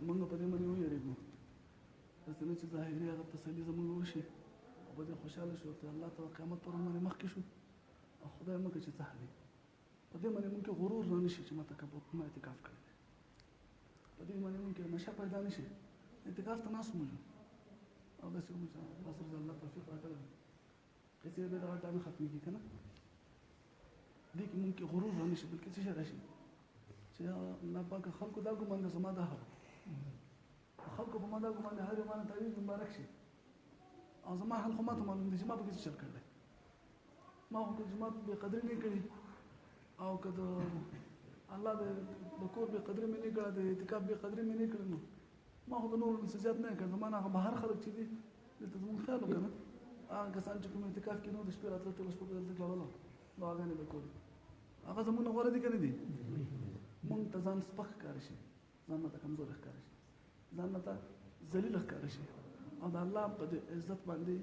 موږ په دې باندې ویریږو داسې نه چې ظاهري هغه تسلي زموږ وشي او په دې خوشحاله شو چې الله ته قیامت پر ورځ باندې مخکې شو او خدای موږ چې څه حالي په دې باندې موږ غرور نه نشي چې ما تکبر ما اعتکاف کړی دی په دې باندې موږ نشه پیدا نشي اعتکاف ته ناست موږ او داسې موږ بس الله توفیق راکړی قصې به دغه ټایم ختمېږي که نه دې کې موږ غرور نه نشي بلکې څه شی راشي چې الله پاک خلکو دا ګمان ده زما دا حق خلکو په ما دا ګمان ده هر یو باندې تعویض مبارک شي او زما حال خو ما ته معلوم دی چې ما پکې څه چل کړی ما خو که زما بې قدري نه کړي او که د الله د کور بې قدري مې نه کړه د اعتکاف بې قدري مې نه کړې نو ما خو د نورو نه څه زیات نه کړ زما نه هغه بهر خلک چې دي دلته زموږ خیال وکړه نه هغه کسان چې کوم اعتکاف کې نو د شپې راتله ټوله شپه به دلته کړله دعاګانې به کولې هغه زموږ نه غوره دي که نه دي مونږ ته ځان سپک ښکاره شي ځان نه ته کمزوری ښکاره شي ځان نه ته ذلیل ښکاره شي او د الله په دې عزت باندې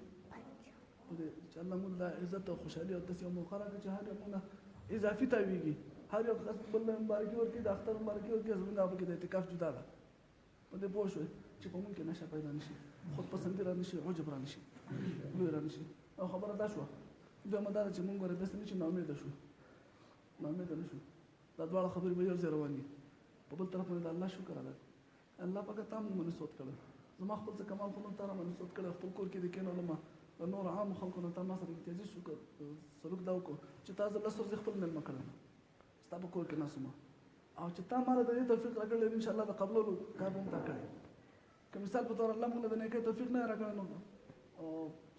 په دې چې الله مونږ د عزت او خوشحالي او داسې یو موقع راکړي چې هر یو مونږ اضافي تاویږي هر یو کس بل ته مبارکي ورکړي د اختر مبارکي ورکړي زموږ هغه پکې د اعتکاف جدا ده په دې پوه شوئ چې په مونږ کې نشه پیدا نه شي خودپسندي را نه شي عجب را نه شي لوی را نه شي او خبره دا شوه دویمه دا ده چې مونږ ورې داسې نه چې ناامیده شو ناامیده نه شو دا دواړه خبرې به یو ځای روان دي په بل طرف باندې د الله شکر ادا الله پاک تا موږ باندې سود کړی زما خپل څه کمال خو نن تا را باندې سود کړی خپل کور کې د کېنولم د نور عامو خلکو نه تا ما سره امتیازي سلوک دا وکړو چې تا زه لس ورځې خپل مېلمه کړم ستا په کور کې ناست وم او چې تا ما له د دې توفیق راکړی ان شاء الله د قبلولو کار به مو تا کړی که مثال په طور الله موږ له د نیکۍ توفیق نه راکړی نو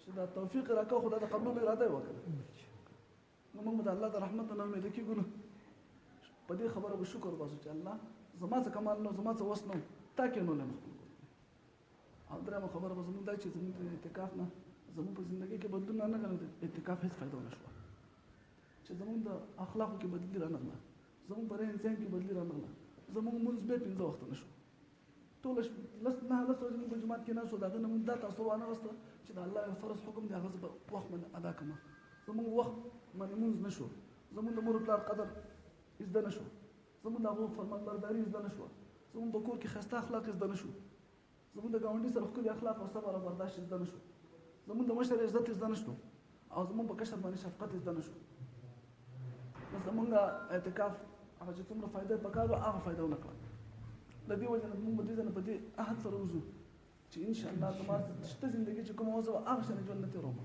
چې دا توفیق یې راکړو خو دا د قبلولو اراده یې وکړه نو موږ به د الله د رحمت نه امیده کېږو نه په دې خبره به شکر وباسو چې الله زما څه کمال نه زما څه وس نه تا کېنولی مې خپل او درېیمه خبره به زموږ دا چې زموږ د اعتکاف نه زموږ په زندګۍ کې بدلون نه راغلی د اعتکاف هېڅ فایده ونه شوه چې زموږ د اخلاقو کې بدلي رانغله زموږ په رهن سهن کې بدلي رانغله زموږ مونځ بیا 15 وخته نه شو ټوله لس ورځې موږ په جومات کې ناست وو د هغه نه موږ دا تاثر وانغسته چې د الله یو فرض حکم دی هغه زه په وخت باندې ادا کړم زموږ وخت باندې مونځ نه شو زموږ د مور پلار قدر زده نه شو زموږ د هغو فرمانبرداري زده نه شوه زموږ په کور کې ښایسته اخلاق زده نه شو زموږ د ګاونډي سره ښکلي اخلاق او صبر او برداشت زده نه شو زموږ د مشر عزت زده نه شو او زموږ په کشر باندې شفقت زده نه شو نو زموږ اعتکاف هغه چې څومره فایده یې پکار وه هغه فایده ونه کړه د دې وجې نه موږ به دې ځای نه په دې عهد سره وځو چې انشاءالله زما شته زندګي چې کومه وضع وه هغه شانې ژوند نه تېروم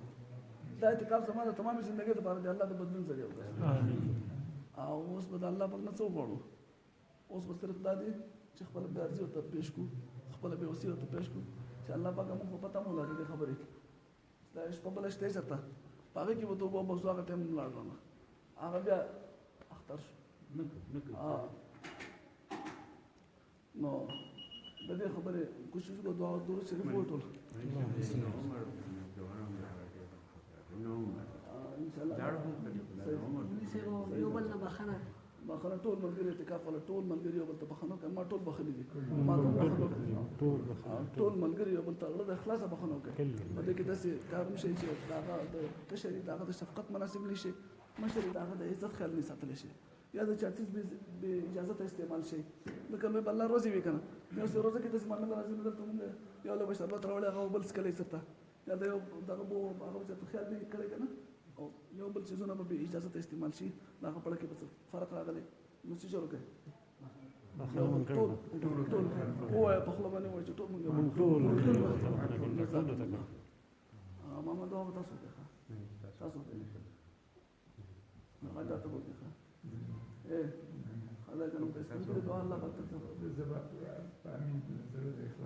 دا اعتکاف زما د تمامې زندګۍ لپاره د الله د بدلون ذریعه وګرځي او اوس به د الله پر نه څه وغواړو اوس به صرف دا دی چې خپله بېعرضي ورته پېښ کړو خپله بېوسي ورته پېښ کړو چې الله پاکه موږ په پته مو لري دې خبرې دا شپه بله شته چېرته په هغې کې به توبه وباسو هغه ټایم ولاړ رانه هغه بیا اختر شو نو د دې خبرې کوشش وکړو دعا درود شریف ووایو ټول بخښنه ټول ملګري اعتکاف والا ټول ملګري یو بل ته بخښنه وکړي ما ټول بخښلي دي ما ته بخښنه وکړي ټول ملګري یو بل ته د اخلاصه بخښنه وکړي په دې کې داسې کار نه شي چې د هغه د کشري د هغه د شفقت مناسب نه شي مشر د هغه د عزت خیال نه ساتلی شي یا د چا څیز بې اجازته استعمال شي لکه لوی به الله روزي وي که نه یو څه روزه کې داسې معامله راځي نو دلته مونږ یو لوی به شربت راوړی هغه بل څکلی سرته یا د یو دغه به هغه به چاته خیال نه کړی که نه او یو بل څیزونه به بې اجازته استعمال شي د هغه په اړه کې به څه فرق راغلی نو څه چلو کوي ټول ووایه په خوله باندې ووایه چې ټول مونږ ماما دعا به تاسو وکړئ تاسو وکړئ هغه ته وکړئ خلق انهم تستنكر دعاء الله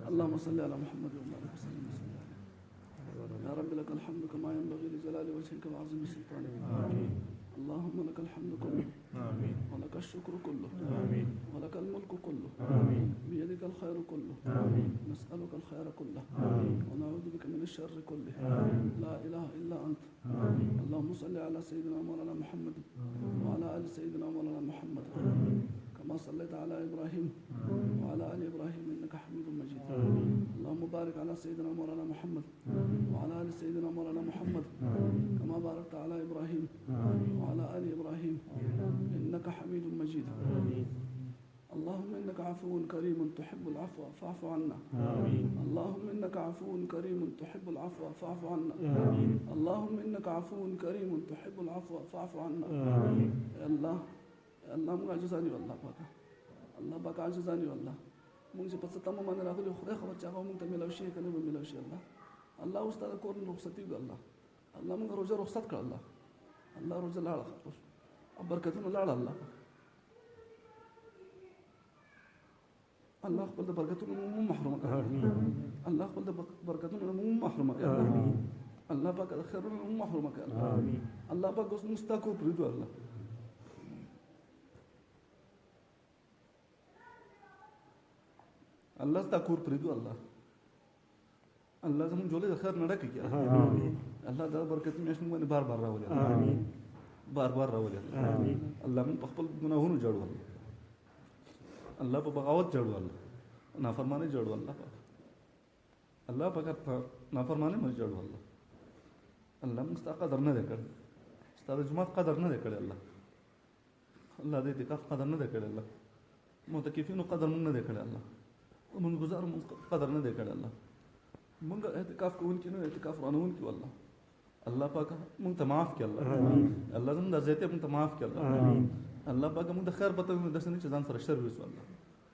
اللهم صل على محمد وعلى اله وصحبه وسلم يا رب لك الحمد كما ينبغي لجلال وجهك وعظيم سلطانك اللهم لك الحمد كله ولك الشكر كله ولك الملك كله بيدك الخير كله نسألك الخير كله ونعوذ بك من الشر كله لا إله إلا أنت اللهم صل على سيدنا مولانا محمد وعلى آل سيدنا مولانا محمد كما صليت على إبراهيم وعلى آل إبراهيم إنك حميد مجيد اللهم بارك على سيدنا مولانا محمد وعلى آل سيدنا مولانا محمد كما باركت على إبراهيم وعلى آل إبراهيم إنك حميد مجيد اللهم إنك عفو كريم تحب العفو فاعف عنا. آمين. اللهم إنك عفو كريم تحب العفو فاعف عنا. آمين. اللهم إنك عفو كريم تحب العفو فاعف عنا. آمين. يا الله يا الله موږ عاجزان یو الله پاکه. الله پاک عاجزان یو الله. موږ چې په څه تمه باندې راغلي خدای خبر چې هغه موږ ته میلاو شي که نه به میلاو شي الله. الله اوس تا د کور نه رخصتي وکړه الله. الله موږ روژه رخصت کړه الله. الله روژه لاړه او برکتونه لاړه الله. الله خپل د برکتونو مو محروم کړه. الله خپل د برکتونو مو محروم کړه. الله پاک د خیرونو مو محروم کړه. الله پاک اوس موږ ستا کور پرېږدو الله. الله ستا کور پرېږدو الله. الله زموږ جولې د خیر نه ډکې کړه. الله دا برکت میاشت موږ باندې بار بار راولي. بار بار راولي. الله موږ په خپل ګناهونو جوړو الله. الله په بغاوت جوړو الله. نافرمانی جوړو الله پاک. الله پاک نافرمانی مې جوړو الله. الله موږ ستا قدر نه دی کړی. ستا د جومات قدر نه دی کړی الله. الله د اعتکاف قدر نه دی کړی الله. معتکفینو قدر موږ نه دی کړی الله. موږ گزار موږ قدر نه دی کړی الله. موږ اعتکاف کوونکي نه اعتکاف رانونکي والله. الله پاک موږ ته معاف کړي الله. الله زموږ د زیاتې موږ ته معاف کړي الله. الله پاک موږ د خیر پته موږ داسې نه چې ځان سره شر وسو الله.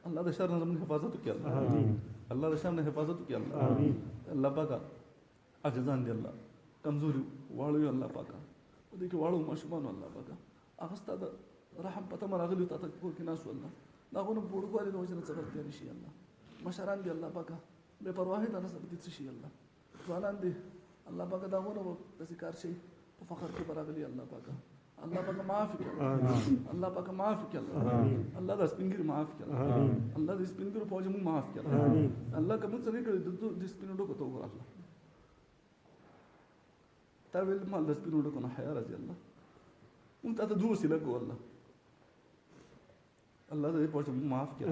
الله د شر نه زموږ حفاظت وکړي الله. الله د شر نه حفاظت وکړي الله. الله پاک عاجزان دي الله. کمزوري واړو الله پاک. دې کې واړو ماشومان الله پاک. هغه ستا د رحم پته راغلی ته ته کور کې ناس الله. دا غوونه بوډګوالي د وجه نه څه غلطي نه شي الله. مشران دي الله پاک. بے پرواهي د نسب دي څه شي الله. ځوانان دي الله پاک دا غوونه داسې کار شي په فخر کې براغلي الله پاک. الله پاک معاف کړه. الله پاک معاف کړه. الله د سپینګر معاف کړه. الله د سپینګر په وجه موږ معاف کړه. الله کوم څه نه کړی د سپینو ډکو ته وګوره الله. تا ویل مال د سپینو ډکو نه حیا راځي الله. موږ ته د دوه وسیله کو الله. الله دې په وجه موږ معاف کړه.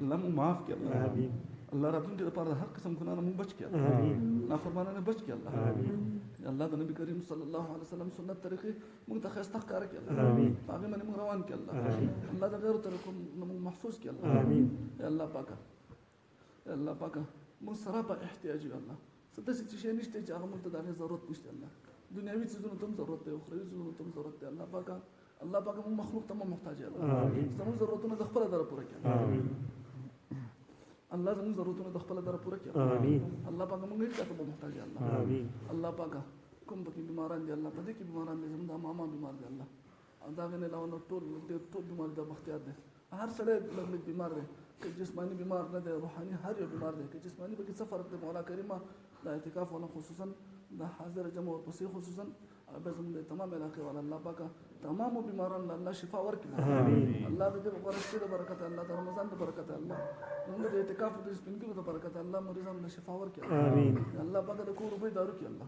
الله موږ معاف کړه. الله راتلونکي لپاره د هر قسم ګناه نه موږ بچ کړه. نافرمانه نه بچ کړه الله. الله د نبی کریم صلی الله علیه وسلم سنت طریقې موږ ته ښایسته ښکاره کړي الله. هغې باندې موږ روان کړي الله. الله د غیرو طریقو نه موږ محفوظ کړي الله. الله پاکه الله پاکه موږ سره په احتیاج یو الله. څه داسې شی نشته چې هغه موږ ته د هغې ضرورت نشته الله. دنیوي څیزونو ته هم ضرورت دی، اخروي څیزونو ته هم ضرورت دی الله پاکه. الله پاکه موږ مخلوق ته هم محتاج یو الله. زموږ ضرورتونه د خپله دره پوره کړي الله. زموږ ضرورتونه د خپله دره پوره کړي الله پاکه. موږ هېڅ چا ته به محتاج یو الله. الله پاکه کوم پکې بیماران دي الله، په دې کې بیماران دي زموږ د ماما بیمار دی الله. او د هغې نه علاوه نور ټول بیمار د بختیار دی. هر سړی لږ لږ بیمار دی، که جسماني بیمار نه دی روحاني هر یو بیمار دی. که جسماني پکې څه فرق دی مولا کریمه د اعتکاف والا خصوصا د حاضر جمع ورپسې خصوصا بیا زموږ د تمام علاقې والا الله پاکه تمامو بیمارانو الله شفا ورکړي الله. د دې په شپې د برکت الله، د رمضان د برکت الله، موږ د اعتکاف د سپینګلو د برکت الله مریضانو له شفا ورکړي الله پاکه. د کور روپۍ دارو کړي الله.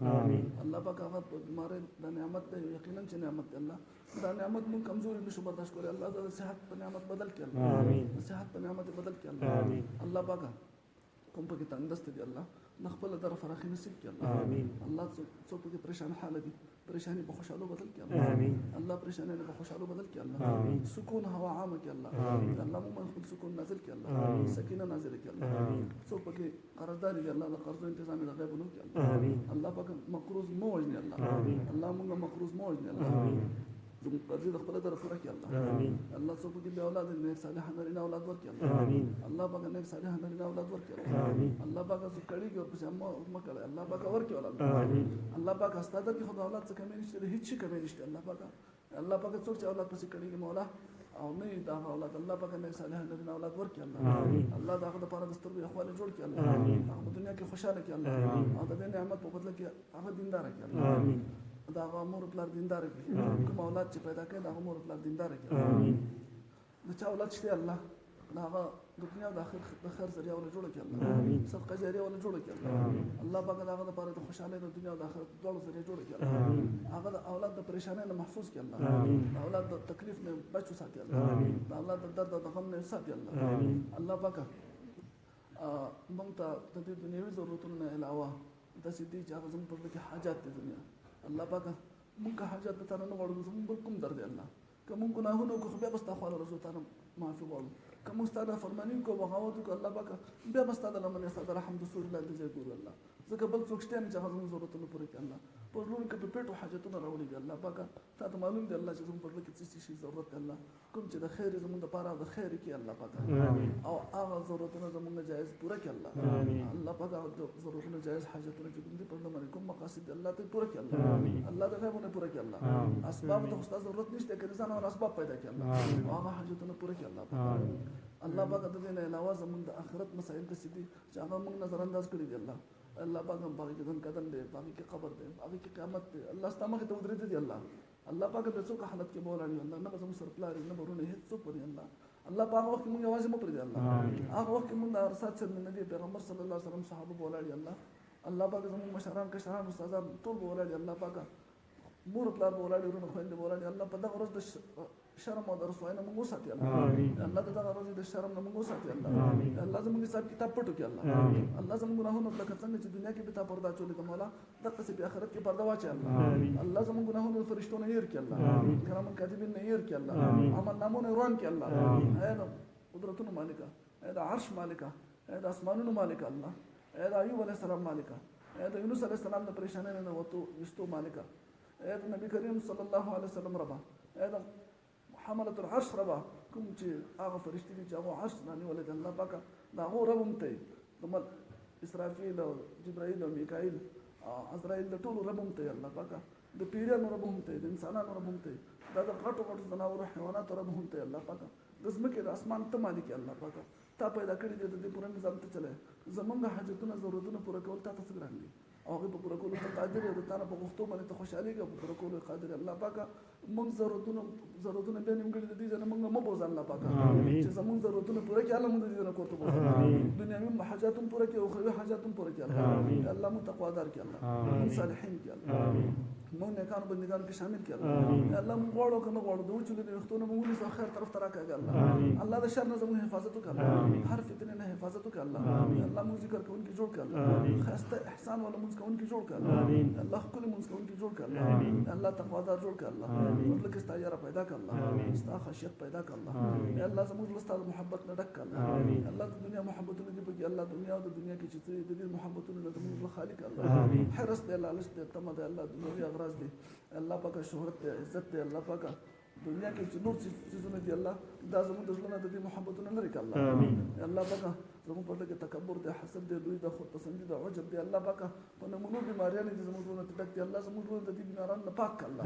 الله پاکه هغه بیمارۍ د نعمت دی، یقینا چې نعمت دی الله. دا نعمت موږ کمزوري نشو برداشت کولی الله. د صحت په نعمت بدل کړي الله. د صحت په نعمت بدل کړي الله. الله پاکه کوم پکې تنګدست دي الله د خپله دره فراخي نصیب کړي الله. الله څوک پکې پریشان حاله دي پریشانی په خوشحالو بدل کړي الله. الله پریشانی په خوشحالو بدل کړي الله. سکون هوا عامه کړي الله. الله موږ خپل سکون نازل کړي الله. سکینه نازل کړي الله. څوک پکې قرضداري دي الله د قرضو تنظیم د غیب نو کړي الله. الله پاک مقروض مو وژني الله. الله موږ مقروض مو وژني الله. زموږ قرضې د خپله دره پوره کړي الله. الله څوک پکې بې اولاد نیک صالحه نارینه اولاد ورکړي الله. الله پاک نیک صالحه نارینه اولاد ورکړي الله. الله پاک څوک کړيږي ورپسې مه کوئ الله پاک ورکړي اولاد. الله پاک ستا در کې خو د اولاد څه کمي نشته، د هېڅ شي کمي نشته الله پاک. الله پاک څوک چې اولاد پسې کړيږي مولا او نه یې د هغه اولاد الله پاک نیک صالحه نارینه اولاد ورکړي الله. الله د هغه دپاره د سترګو یخوالی جوړ کړي الله. هغه په دنیا کې خوشحاله کړي الله او د دې نعمت په بدله کې هغه دینداره کړي الله. د هغه مور پلار دینداره کړي. کوم اولاد چې پیدا کړي د هغه مور پلار دینداره کړي. د چا اولاد شته الله د هغه د دنیا او د آخرت د خیر ذریعه ولا جوړه کړي الله. صدقه جاریه ولا جوړه کړي الله. الله پاک د هغه لپاره د خوشحالۍ د دنیا او د آخرت دواړو ذریعه جوړه کړي الله. هغه د اولاد د پریشانۍ نه محفوظ کړي الله. د اولاد د تکلیف نه بچ وساتي الله. د اولاد د درد او د غم نه وساتي الله. الله پاک موږ ته د دې دنیوي ضرورتونو نه علاوه داسې دي چې هغه زموږ په زړه کې حاجات دي دنیا الله پاک. موږ که حاجات د تا نه نه غواړو زموږ بل کوم درد دی الله. که موږ ګناهونه وکړو خو بیا به ستا خواله رسو تا نه معافي غواړو که موږ ستا د فرماني وکړو بغاوت وکړو الله پاکه بیا به ستا د لمنې ستا د رحم د سوري لاندې ځای ګورو الله ځکه بل څوک شته نه چې هغه زموږ ضرورتونه پوره کړي الله په زړونو کې په پیټو حاجتونه راوړي دي الله پاکه تا ته معلوم دی الله چې زموږ په زړه کې څه شي ضرورت دی الله کوم چې د خیر زموږ دپاره د خیر کړي الله پاکه او هغه ضرورتونه زموږ جایز پوره کړي الله الله پاکه د ضرورتونه جایز حاجتونه چې کوم دي په زړه باندې کوم مقاصد دي الله ته پوره کړي الله الله د غیبونه پوره کړي الله اسباب ته خو ستا ضرورت نشته که ځان او اسباب پیدا کړي الله او هغه حاجتونه پوره کړي الله پاکه الله پاکه د دې نه علاوه زموږ د آخرت مسایل داسې دي چې هغه موږ نظر انداز کړي دي الله الله پاک هم باغی کې ځن قدم دی باغی کې قبر دی باغی کې قیامت دی الله ستا مخې ته ودرېدلی دی الله پاک د څوک حالت کې به ولاړ الله نه به زموږ سره پلار نه به ورونه هېڅ څوک به الله په هغه وخت کې موږ یوازې مه پرېږدي الله هغه وخت کې موږ د ارسات سره نه دی پیغمبر صلی الله علیه وسلم صحابه به ولاړ الله پاک زموږ مشران کشران استادان ټول به ولاړ الله پاک مور پلار به ولاړ ورونه خویندې به ولاړ الله په دغه ورځ د شرم او د رسوایۍ نه موږ وساتي الله د دغه ورځې د شرم نه موږ وساتي الله زموږ حساب کتاب پټو کړي الله زموږ ګناهونه لکه څنګه چې دنیا کې به تا پرده اچولې ده مولا دقسې په آخرت کې پرده واچوي الله زموږ ګناهونه د فرشتو نه هېر کړي الله کرامن کاتبین نه هېر کړي الله عمل نامونه یې روان کړي الله ای د قدرتونو مالکه ای د عرش مالکه ای د اسمانونو مالکه الله ای د ایوب علیه السلام مالکه ای د یونس علیه السلام د پریشانۍ نه وستو مالکه ای د نبی کریم صلی الله علیه وسلم ربه ای د حملة العرش ربا کوم چې هغه فرشتي دي چې هغه عرش رانیولی دی الله پاکه د هغو رب هم ته د اسرافیل او جبرائیل او میکائیل عزرائیل د ټولو رب هم ته الله پاکه د پیریانو رب هم ته د انسانانو رب هم ته دا د غټو غټو ځناورو حیواناتو رب هم ته الله پاکه د ځمکې د اسمان ته مالک یې الله پاکه تا پیدا کړي دي د دې پوره نظام ته چلی زمونږ حاجتونه ضرورتونه پوره کول تا ته څه ګران دي او هغې په پوره کولو ته قادر یې د تا نه په غوښتو باندې ته خوشحالېږي او په پوره کولو یې قادر یې الله پاکه موږ ضرورتونه بیا نیمګړي د دې ځای نه موږ مه بوځه الله پاکه چې زموږ ضرورتونه پوره کړي الله موږ د دې نه کور ته بوځه دنیاوي حاجات هم پوره کړي او اخروي حاجات هم پوره کړي الله موږ تقوادار کړي الله موږ صالحین کړي الله موږ نیکانو بندګانو کې شامل کړي الله موږ غواړو که نه غواړو د وچولو د ویښتو نه موږ ونیسو خیر طرف ته راکاږه الله د شر نه زموږ حفاظت وکړه هر فتنې نه حفاظت وکړه الله موږ ذکر کوونکي جوړ کړه ښایسته احسان والا مونځ کوونکي جوړ کړه الله ښکلي مونځ کوونکي جوړ کړه الله تقوادار جوړ کړه الله زړه کې ستا یاره پیدا کړه الله ستا خشیت پیدا کړه الله الله زموږ زړه ستا د محبت نه ډک کړه الله د دنیا محبتونه دي پکې الله دنیا او د دنیا کې چې څه د دې محبتونه نه زموږ زړه خالي کړه الله حرص دی لالچ دی تمه دی الله دنیوي اغراض دی الله پاکه شهرت دی عزت دی الله پاکه دنیا کې چې نور څیزونه دي الله دا زموږ د زړه نه د دې محبتونه لرې کړه الله پاکه زموږ په زړه کې تکبر دی حسد دی لوی دی خودپسندي دی عجب دی الله پاکه په نمونو بیماریانې دي زموږ زړونه ته ډک دي الله زموږ زړونه د دې بیمارانو نه پاک کړه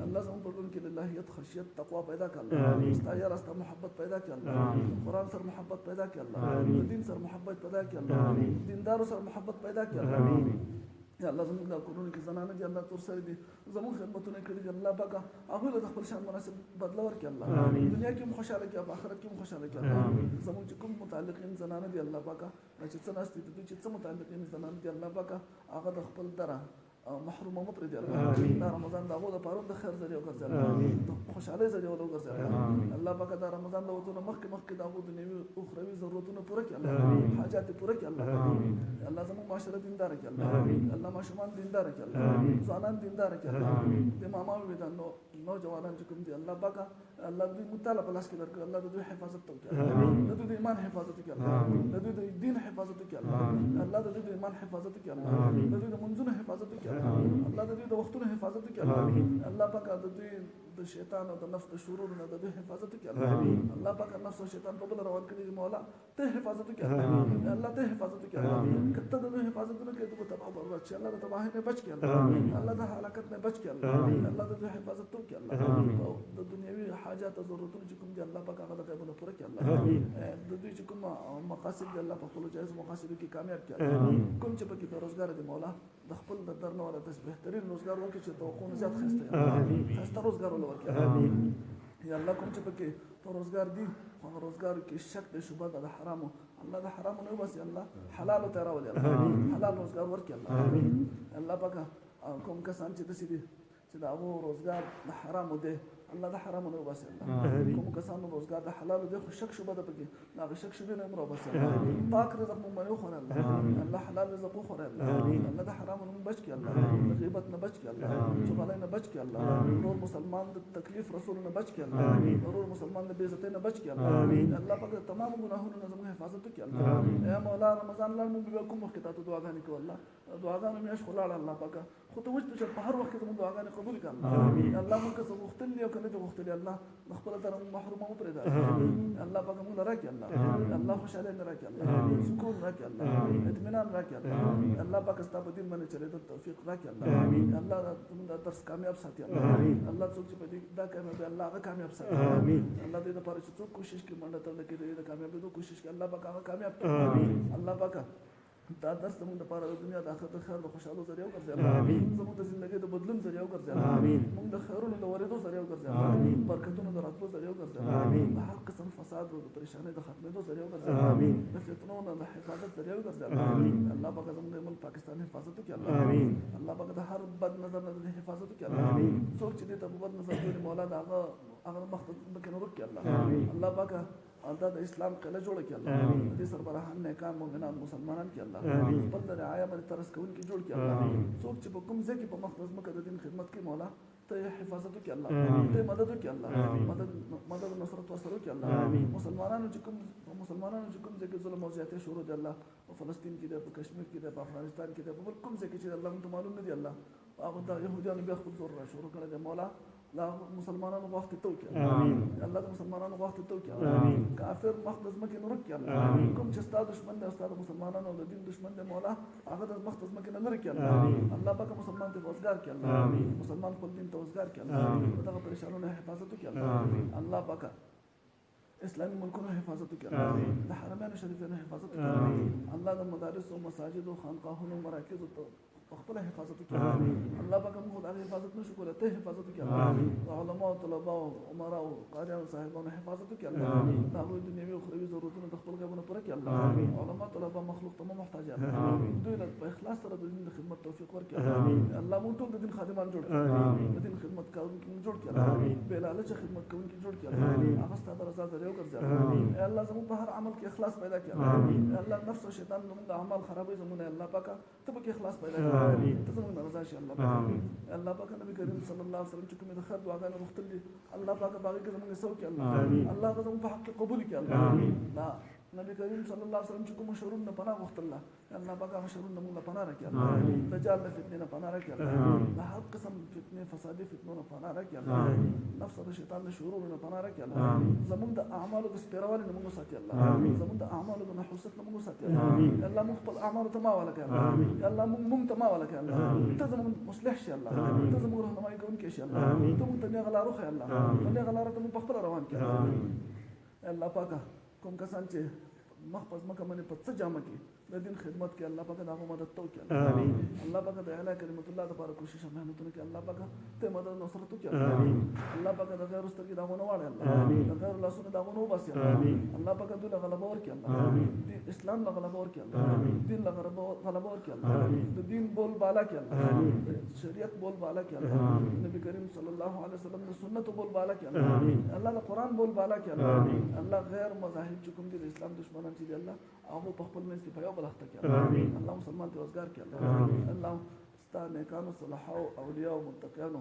الله زموږ په زړونو کې للهیت خشیت تقوا پیدا کړه ستا یاره ستا محبت پیدا کړه الله قرآن سره محبت پیدا کړه الله د دین سره محبت پیدا کړه الله دیندارو سره محبت پیدا کړه یا الله زموږ د کورونو کې زنانه دي الله تور سره دي زموږ خدمتونه کړي دي الله پاکه هغوی له د خپل شان مناسب بدله ورکړي الله دنیا کې هم خوشحاله کړي په آخرت کې هم خوشحاله کړي الله زموږ چې کوم متعلقین زنانه دي الله پاکه دا چې څه ناست دي د دوی چې څه متعلقین زنانه دي الله پاکه هغه د خپل دره محرومه مه پرېږدي الله دا رمضان د هغو دپاره د خیر ذریعه وګرځي الله د خوشحالۍ ذریعه ول وګرځي الله پاکه دا رمضان د وتو نه مخکې د هغو دنیوي اخروي ضرورتونه پوره کړي الله حاجات یې پوره کړي الله الله زموږ معاشره دینداره کړي الله ماشومان دینداره کړي الله ځوانان دینداره کړي الله د ماماوې د نوجوانان چې کوم دي الله پاکه الله دوی مطالعه په لاس کې درکړي الله د دوی حفاظت وکړي د دوی د ایمان حفاظت وکړي الله د دوی د دین حفاظت وکړي الله د دوی د ایمان حفاظت وکړي الله د دوی د منځونو حفاظت وکړي الله د دوی د وختونو حفاظت وکړي الله پاکه د دوی د شیطان او د نفس د شرور نه د دوی حفاظت وکړي الله پاکه نفس او شیطان په بل روان کړي دي مولا ته حفاظت وکړي الله ته حفاظت وکړي که ته د دوی حفاظت نه کوې ته به تباه برباد شي الله د تباهۍ نه بچ کړي الله د هلاکت نه بچ کړي الله د دوی حفاظت وکړي الله او د دنیوي حاجات او ضرورتونه چې کوم دي الله پاکه هغه د غیبونه پوره کړي الله د دوی چې کوم مقاصد دي الله په خپلو جایزو مقاصدو کې کامیاب کړي کوم چې پکې بېروزګاره دي مولا د خپل د در نه والا داسې بهترین روزګار ورکړي چې توقع نه زیات ښایسته ښایسته روزګار وله ورکړي یا الله کوم چې پکې په روزګار دي هغه روزګارو کې شک دی شبهه ده د حرامو الله د حرامو نه وباسي الله حلالو ته راولي الله حلال روزګار ورکړي الله پاکه کوم کسان چې داسې دي چې د هغو روزګار د حرامو دی الله د حرام نه وباسي الله کوم کسانو روزګار د حلال دی خو شک شوبه د پکې هغه شک شوبه نه امر وباسي پاک رزق مونږ باندې خور الله الله حلال رزق خور الله الله د حرام نه بچ کی الله د غیبت نه بچ کی الله چغلای نه بچ کی الله نور مسلمان د تکلیف رسول نه بچ کی الله نور مسلمان د بے عزت نه بچ کی الله الله پاک تمام ګناهونو نه زموږ حفاظت کی الله یا مولا رمضان الله مونږ به کوم وخت ته دعاګانې کو الله دعاګانې مې خلاړ الله پاک خو ته وځ چې په هر وخت زموږ دعاګانې قبول کړه الله مونږ څه غوښتل او کنه چې غوښتل الله خپل در محروم او پرې ده الله پاک مونږ راکړي الله الله خوشاله راکړي الله سکون راکړي الله اطمینان راکړي الله الله پاک ستاسو دین باندې چلے د توفیق راکړي الله الله زموږ درس کامیاب ساتي الله الله څوک چې په دې دا کامیاب الله هغه کامیاب ساتي الله دې لپاره چې څوک کوشش کوي منډه تر کې دې کامیابې دوه کوشش کوي الله پاک هغه کامیاب کړي الله پاک دا درس زموږ لپاره د دنیا د آخرت د خیر د خوشحالو ذریعه وګرځي زموږ د ژوندۍ د بدلون ذریعه وګرځي موږ د خیرونو د ورېدو ذریعه وګرځي برکتونو د راتلو ذریعه وګرځي د هر قسم فساد او د پریشانۍ د ختمېدو ذریعه وګرځي د فتنو نه د حفاظت ذریعه وګرځي الله پاک زموږ د ملک پاکستان حفاظت وکړي الله پاک د هر بد نظر نه د حفاظت وکړي څوک چې دې ته په بد نظر کوي مولا د هغه مخ مکه نور وکړي الله پاک دا د اسلام قلعه جوړه کړي الله دې سربراهان نیکان مؤمنان مسلمانان کړي الله خپل د رعایا باندې ترس کوونکي جوړ کړي الله څوک چې په کوم ځای کې په مقدس مکه د دین خدمت کوي مولا ته حفاظت وکړي الله ته مدد وکړي الله مدد نصرت وسره وکړي الله مسلمانانو چې کوم ځای کې ظلم او زیاتې شروع دي الله په فلسطین کې ده په کشمیر کې ده په افغانستان کې ده په کوم ځای کې چې الله ته معلوم نه دی الله هغه د يهودانو بیا خپل زور را شروع کړی دی مولا لا مسلمانانو وخت ته وکړي الله د مسلمانانو وخت ته وکړي کافر مقدس مکه نور کړي کوم چې ستاسو دشمن دی ستاسو مسلمانانو د دین دشمن دی مولا هغه د مقدس مکه نه لري کړي الله پاک مسلمان ته وزګار کړي مسلمان خپل دین ته وزګار کړي دغه پریشانونو حفاظت وکړي الله پاک اسلامي ملکونو حفاظت وکړي د حرمینو شریفینو حفاظت وکړي الله د مدارس او مساجد او خانقاهونو مراکز خپل حفاظت وکړي الله پاک موږ د حفاظت نشو کولای ته حفاظت وکړي علماء او طلباء او عمرا او قاریان او صاحبانو حفاظت وکړي دا غوښتنې دنیوي او اخروی ضرورتونو د خپل غوښتنو پوره کړي علماء طلباء مخلوق ته محتاج دي دوی له اخلاص سره د دین د خدمت توفیق ورکړي الله موږ ټول د دین خادمان جوړ کړي د دین خدمت کوونکي جوړ کړي بل لالچ خدمت کوونکي جوړ کړي هغه ستاسو رضا ذریعہ وګرځي الله زموږ په هر عمل کې اخلاص پیدا کړي الله نفس او شیطان موږ اعمال خرابې زموږ الله پاک ته به اخلاص پیدا کړي ته زموږ رضا شي الله پاک الله پاک نبی کریم صلی الله علیه وسلم چې کومه د خیر دعاګانې غوښتل دي الله پاک باغې کې زموږ سو کې الله زموږ په حق قبول کړي الله نبی کریم صلی الله علیه وسلم چې کوم شرون نه پناه غوښتل الله پاک هغه شرون نه موږ پناه راکړي دجال نه فتنې نه پناه راکړي الله هر قسم فتنې فسادي فتنو نه پناه راکړي الله نفس او شیطان نه شرور نه پناه راکړي الله زموږ د اعمالو د سپیروالي نه موږ ساتي الله زموږ د اعمالو د نحوست نه موږ ساتي الله موږ خپل اعمالو ته ما ولا کوي الله موږ ته ما ولا کوي الله ته زموږ مصلح شي الله ته زموږ رهنمایي کوونکی شي الله ته موږ ته نه غلارو خي الله ته نه غلاره ته موږ خپل روان کړي الله پاک کوم کسان چې مخپز مکه باندې په څه جامه کې د دین خدمت کې الله پاک دغه مدد تو کې الله پاک د اعلی کلمت الله لپاره کوشش او مهنتونه کې الله پاک ته مدد نصرت کې الله پاک د غیر واستګي دغه نه واړي الله د غیر لاسونه دغه نه وباسي الله پاک د غلبه ور کې الله دین اسلام له غلبه ور کې الله دین له غلبه ور کې الله د دین بول بالا کې الله شریعت بول بالا کې الله نبی کریم صلی الله علیه وسلم د سنت بول بالا کې الله د قران بول بالا کې الله غیر مذاهب چې کوم دي د اسلام دشمنان چې الله هغه په خپل منځ کې په یو بل اخته کې الله مسلمان ته وزګار کې الله ستاسو نیکانو صالحو اولیاء او متقینو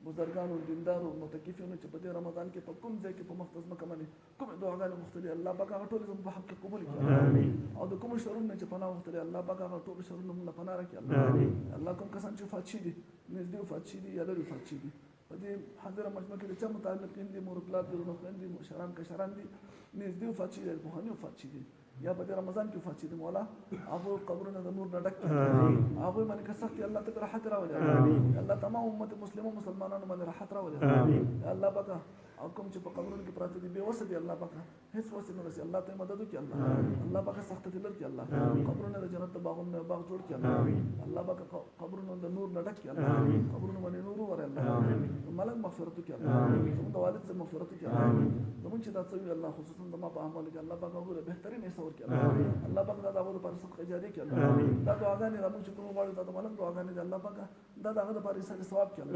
بزرګانو دیندارو متکفینو چې په دې رمضان کې په کوم ځای کې په مختص مکه باندې کوم دعاګانې مختلف الله پاک هغه ټول زموږ په حق کې قبول کړي او د کوم شرونو چې پناه مختلف الله پاک هغه ټول شرونو موږ پناه راکړي الله کوم کسان چې فات شي دي نږدې فات شي دي یا لري فات شي دي په دې حاضره مجمع کې چې متعلقین دي مورکلات دي نوخن دي مشران کشران دي نږدې فات شي دي په هنیو فات شي دي یا په رمضان کې فات شي دي مولا هغه قبرونه د نور نه ډک هغه باندې که سخت الله ته راحت راولي الله تمام امت مسلمانو مسلمانانو باندې راحت راولي الله پاک او کوم چې په قبرونو کې پراته دي بے وسه دي الله پاک هیڅ وسه نه رسي الله ته مدد وکړي الله پاک سخت دي لري الله قبرونه د جنت باغونه باغ جوړ کړي الله پاک قبرونه د نور نه ډک کړي قبرونه باندې نور ور الله ملک مغفرت وکړي زموږ د والد سره مغفرت وکړي زموږ چې دا څه الله خصوصا د ما په اعمالو کې الله پاک هغه بهترین ایسور کړي الله پاک دا هغه لپاره صدقه جاریه کړي الله دا دعاګانې را موږ چې کوم غواړو دا د ملک دعاګانې دي الله پاکه دا د هغه لپاره ایصال ثواب کړي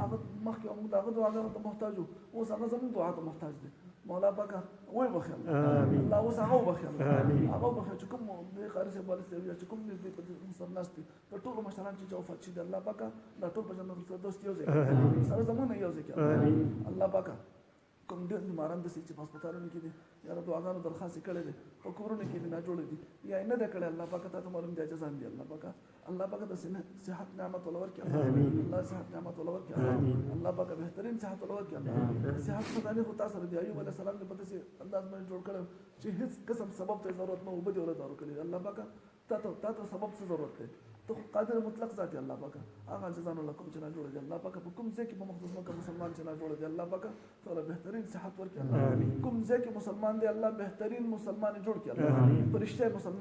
هغه مخکې موږ د هغه دعاګانو ته محتاج وو اوس هغه زموږ دعا ته محتاج دی مولا پاکه وای بخیر الله اوس هغه وبخیر هغه وبخیر چې کوم د قاری صاحب والي صاحب چې کوم دې په سرناست د ټولو مشران چې وفات شي د الله پاکه دا ټول په جنت الفردوس کې یو ځای سره زمونه یو ځای کې الله پاکه کوم ډېر بیماران داسې چې په هسپتالونو کې دي یا د دعاګانو درخواست یې کړی دی په کورونو کې دي ناجوړه دي یا یې نه دی کړی الله پاکه تا ته معلوم دی جزان دی الله پاکه الله پاکه د صحت نعمت ول ورکړي الله صحت نعمت ول ورکړي الله پاکه بهترین صحت ول ورکړي صحت خدای خو تاسو سره دی ایوب علیه السلام په داسې انداز باندې جوړ کړو چې هیڅ قسم سبب ته ضرورت نه وبدي ولا دارو کړی الله پاکه تا ته سبب څه ضرورت دی تو قادر مطلق ذات الله پاکه هغه جزان الله کوم چې نه جوړ دی الله پاکه په کوم ځای کې په مختص مکه مسلمان چې نه جوړ دی الله پاکه ته بهترین صحت ورکړي کوم ځای کې مسلمان دی الله بهترین مسلمان جوړ کړي الله فرشته مسلمان